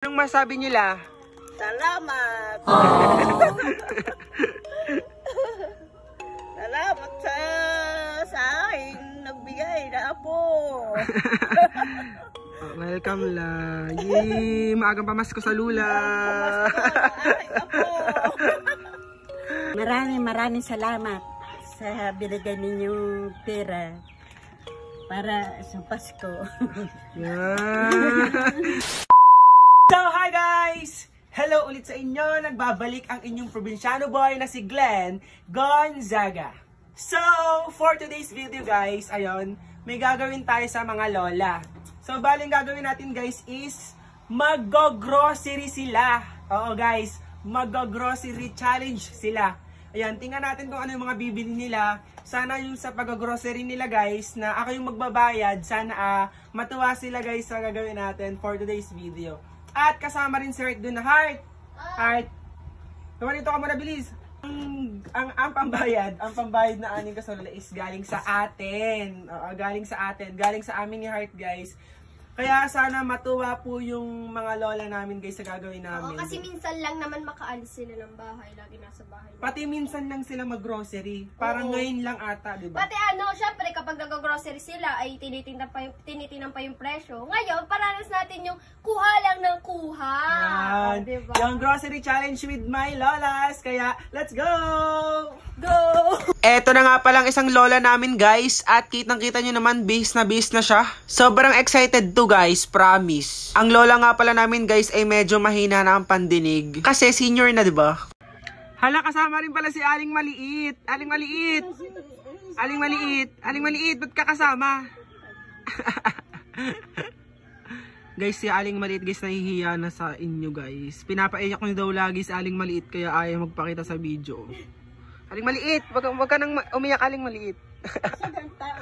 Anong masabi nila? Salamat! Salamat sa akin, nagbigay na po. Welcome la. Yay! Maagang pamasko sa Lula. Maraming salamat sa binigay ninyong pera para sa Pasko. Yeah. So, hi guys! Hello ulit sa inyo. Nagbabalik ang inyong probinsyano boy na si Glenn Gonzaga. So, for today's video guys, ayun, may gagawin tayo sa mga lola. So, baling gagawin natin guys is mag-grocery sila. Oo guys, mag-grocery challenge sila. Ayan, tingnan natin kung ano yung mga bibili nila. Sana yung sa pag-grocery nila guys, na ako yung magbabayad. Sana matuwa sila guys sa gagawin natin for today's video. At kasama rin si Heart dun na. Heart! Naman dito ka muna, bilis. Ang pambayad na aning kasalala is galing sa atin. Galing sa atin. Galing sa amin ni Heart guys. Kaya sana matuwa po yung mga lola namin guys sa gagawin namin. Oo, kasi minsan lang naman makaalis sila ng bahay. Lagi nasa bahay. Pati minsan lang sila mag-grocery. Parang ngayon lang ata, di ba? Pati syempre kapag nag-grocery sila ay tinitingnan pa yung presyo. Ngayon, paranas natin yung kuha lang ng kuha. Yan. Diba? Yung grocery challenge with my lolas. Kaya, let's go! Go! Eto na nga palang isang lola namin guys. At kitang-kita nyo naman, base na siya. Sobrang excited to guys, promise. Ang lola nga pala namin guys ay medyo mahina na ang pandinig. Kasi senior na, di ba? Hala, kasama rin pala si Aling Maliit. Aling Maliit. Aling Maliit. Aling Maliit, ba't ka kasama? Guys, si Aling Maliit guys, nahihiya na sa inyo guys. Pinapaiyak niyo daw lagi si Aling Maliit kaya ayaw magpakita sa video. Aling Maliit, wag ka nang umiyak, Aling Maliit.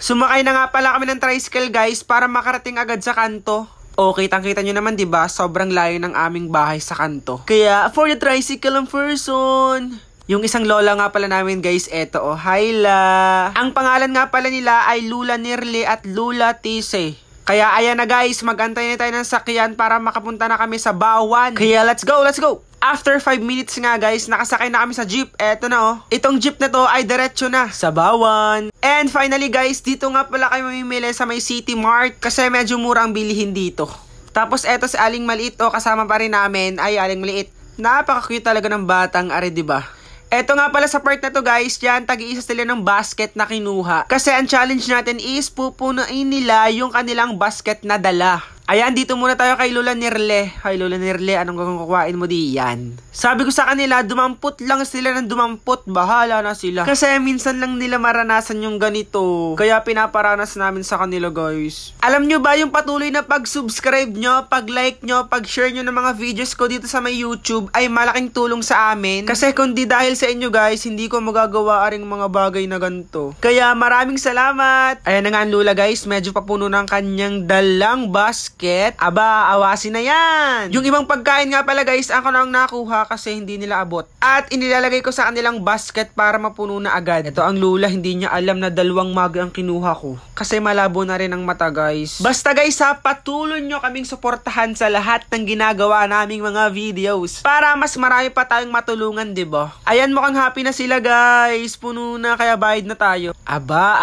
Sumakay na nga pala kami ng tricycle guys para makarating agad sa kanto. O, kitang-kita nyo naman, diba? Sobrang layo ng aming bahay sa kanto. Kaya, for the tricycle ang person. Yung isang lola nga pala namin, guys, eto, oh, Hyla. Ang pangalan nga pala nila ay Lula Nirle at Lula Tise. Kaya, ayan na guys, mag-antay na tayo ng sakyan para makapunta na kami sa Bawan. Kaya, let's go, let's go! After 5 minutes nga guys, nakasakay na kami sa jeep. Eto na oh. Itong jeep na to ay diretso na sa Bawan. And finally guys, dito nga pala kayo mamimili sa may City Mart. Kasi medyo murang bilihin dito. Tapos eto si Aling Maliit oh, kasama pa rin namin. Ay, Aling Maliit. Napaka-cute talaga ng batang are, diba? Eto nga pala sa part na to guys, dyan tag-iisa sila ng basket na kinuha. Kasi ang challenge natin is pupunuin nila yung kanilang basket na dala. Ayan, dito muna tayo kay Lula Nirle. Hi Lula Nirle, anong kukuhain mo diyan? Sabi ko sa kanila, dumampot lang sila ng dumampot. Bahala na sila. Kasi minsan lang nila maranasan yung ganito. Kaya pinaparanas namin sa kanila guys. Alam nyo ba yung patuloy na pag-subscribe nyo, pag-like nyo, pag-share nyo ng mga videos ko dito sa may YouTube ay malaking tulong sa amin. Kasi kung di dahil sa inyo guys, hindi ko magagawa aring mga bagay na ganito. Kaya maraming salamat. Ayan na nga ang Lula guys, medyo papuno ng kanyang dalang basket. Aba, awasin na yan. Yung ibang pagkain nga pala guys, ako nang nakuha kasi hindi nila abot. At inilalagay ko sa kanilang basket para mapuno na agad. Ito ang Lula, hindi niya alam na 2 mug ang kinuha ko. Kasi malabo na rin ang mata guys. Basta guys ha, patuloy nyo kaming suportahan sa lahat ng ginagawa naming mga videos. Para mas marami pa tayong matulungan, diba? Ayan, mukhang happy na sila guys. Puno na, kaya bayad na tayo. Aba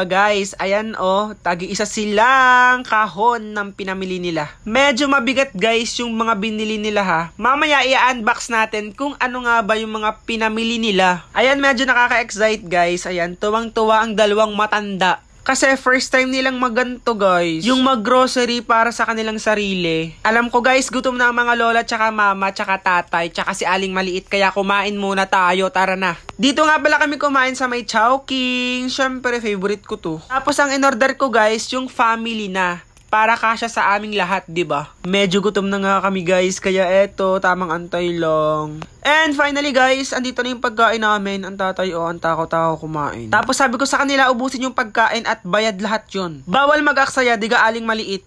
guys. Ayan oh, tagi-isa silang kahon ng pinamili nila. Medyo mabigat guys yung mga binili nila ha. Mamaya i-unbox natin kung ano nga ba yung mga pinamili nila. Ayan, medyo nakaka-excite guys. Ayan, tuwang-tuwa ang 2 matanda. Kasi first time nilang maganto guys. Yung mag-grocery para sa kanilang sarili. Alam ko guys, gutom na ang mga lola, tsaka mama, tsaka tatay, tsaka si Aling Maliit. Kaya kumain muna tayo, tara na. Dito nga pala kami kumain sa may Chowking. Syempre, favorite ko to. Tapos ang in-order ko guys, yung family na. Para kasya sa aming lahat, diba? Medyo gutom na nga kami guys, kaya eto, tamang antay lang. And finally guys, andito na yung pagkain namin. Ang tatay ang takaw-takaw kumain. Tapos sabi ko sa kanila, ubusin yung pagkain at bayad lahat yon. Bawal mag-aksaya, diga Aling Maliit.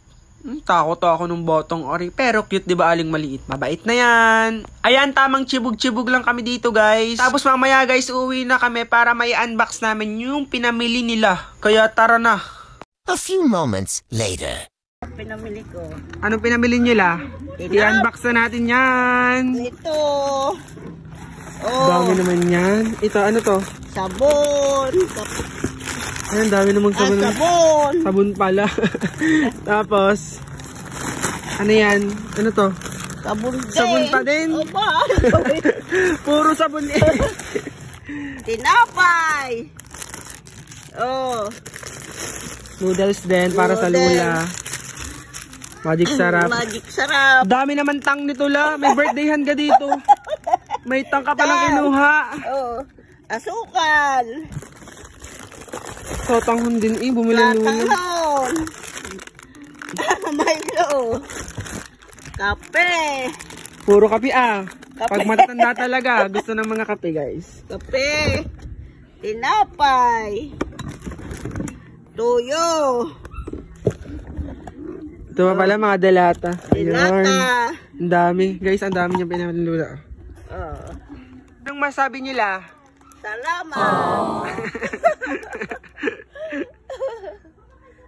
Takot ako nung botong ori. Pero cute, diba Aling Maliit? Mabait na yan. Ayan, tamang chibug-chibug lang kami dito guys. Tapos mamaya guys, uuwi na kami para may unbox namin yung pinamili nila. Kaya tara na. A few moments later. Pinamili ko. Anong pinamili nyo la? I-unbox na natin yan. Ito. Dami naman yan. Ito, ano to? Sabon. Ayan, dami namang sabon. Sabon. Sabon pala. Tapos, ano yan? Ano to? Sabon din. Sabon pa din. Opa. Puro sabon eh. Tinapay. Oh. Noodles din para sa Lula. Magic sarap. Magic sarap. Dami naman tang nito la. May birthdayhan ka dito. May tang ka palang kinuha. Oh. Asukal. So, tanghon din eh. Bumili ng Lula. Tanghon. Milo. Kape. Puro kape ah. Kape. Pag matatanda talaga, gusto ng mga kape guys. Kape. Tinapay. Tuyo. Ito pa pala mga delata. Ayun. Dilata. Ang dami. Guys, ang dami niyang pinamili ng Lula. Oh. Anong masabi nila? Salamat.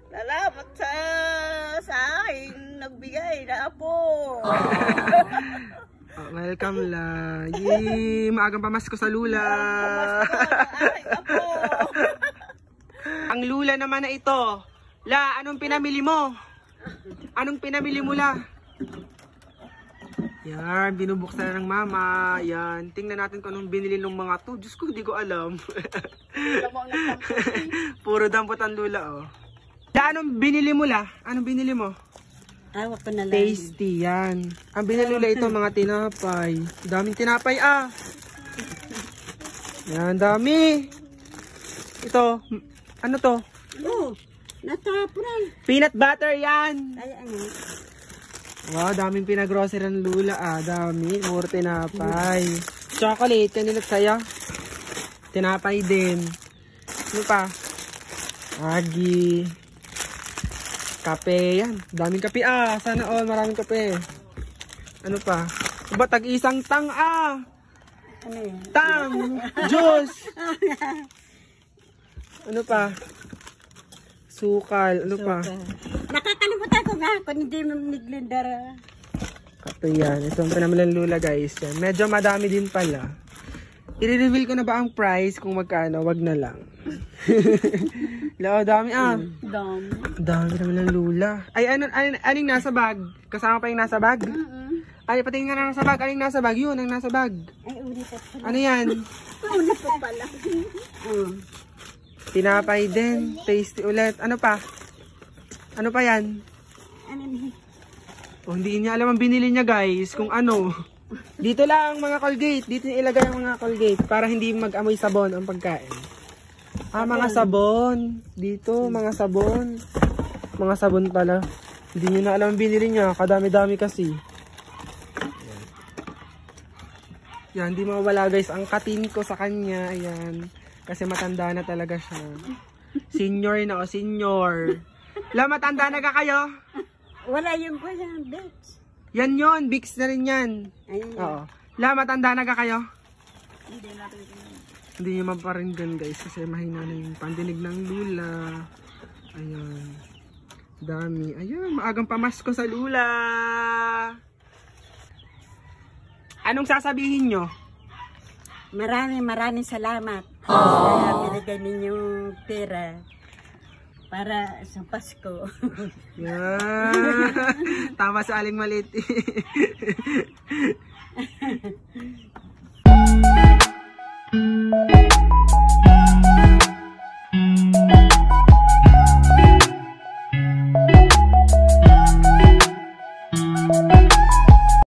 Salamat sa akin. Nagbigay na po. Oh, welcome la. Yay! Maagang pamasko sa Lula. Ang Lula naman na ito. La, anong pinamili mo? Anong pinamili mo la? Yan, binubuksan na ng mama. Yan, tingnan natin kung anong binili ng mga to. Diyos ko, hindi ko alam. Puro dampot ang Lula, oh. La, anong binili mo la? Anong binili mo? Awak ko na lang. Tasty, yan. Ang binili nila ito, mga tinapay. Daming tinapay, ah. Yan, dami. Ito, ano to? Oh, natapon. Peanut butter, yan. Ay, ano? Wow, daming pinagrocery ng Lula, ah. Dami, puro tinapay. Chocolate, kanina sa'yo. Tinapay din. Ano pa? Agi. Kape, yan. Daming kape, ah. Sana all, maraming kape. Ano pa? Diba, tag-isang tang, ah. Ano yan? Tang! Juice! Ano pa? Sukal. Ano pa? Nakakalimutan ko nga kung hindi mo niglindara. Kape yan. Ito ang pinamili ng Lula, guys. Yan. Medyo madami din pala. I-reveal ko na ba ang price kung magkano? Wag na lang. Lao, dami ah. Dami naman ng Lula. Ay, aning nasa bag? Kasama pa yung nasa bag? Ay, patingin nga na nasa bag. Aning nasa bag? Yun, ang nasa bag. Ay, uli pa pala. Ano yan? Uli pa pala. Tinapay din. Tasty ulit. Ano pa? Ano pa yan? Ano ni? Oh, hindi niya alam ang binili niya, guys. Kung ano. Dito lang mga Colgate. Dito niya ilagay ang mga Colgate para hindi mag-amoy sabon ang pagkain. Ah, mga sabon. Dito, mga sabon. Mga sabon pala. Hindi niyo na alam ang binili niya. Kadami-dami kasi. Yan, hindi mawala guys. Ang katin ko sa kanya. Ayan. Kasi matanda na talaga siya. Senior na o, senior. La, matanda na ka kayo? Wala yung ko yan, bitch. Yan yon, Bix na rin yan. Ayun. Oo. La, matanda na ka kayo? Hindi natin ito. Hindi nyo maparinggan guys kasi mahina na yung pandinig ng Lula. Ayan. Dami. Ayan, maagang pamasko sa Lula. Anong sasabihin nyo? Maraming salamat. Kaya binigay ninyong pera para sa Pasko. Yan. Tama sa aling maliit.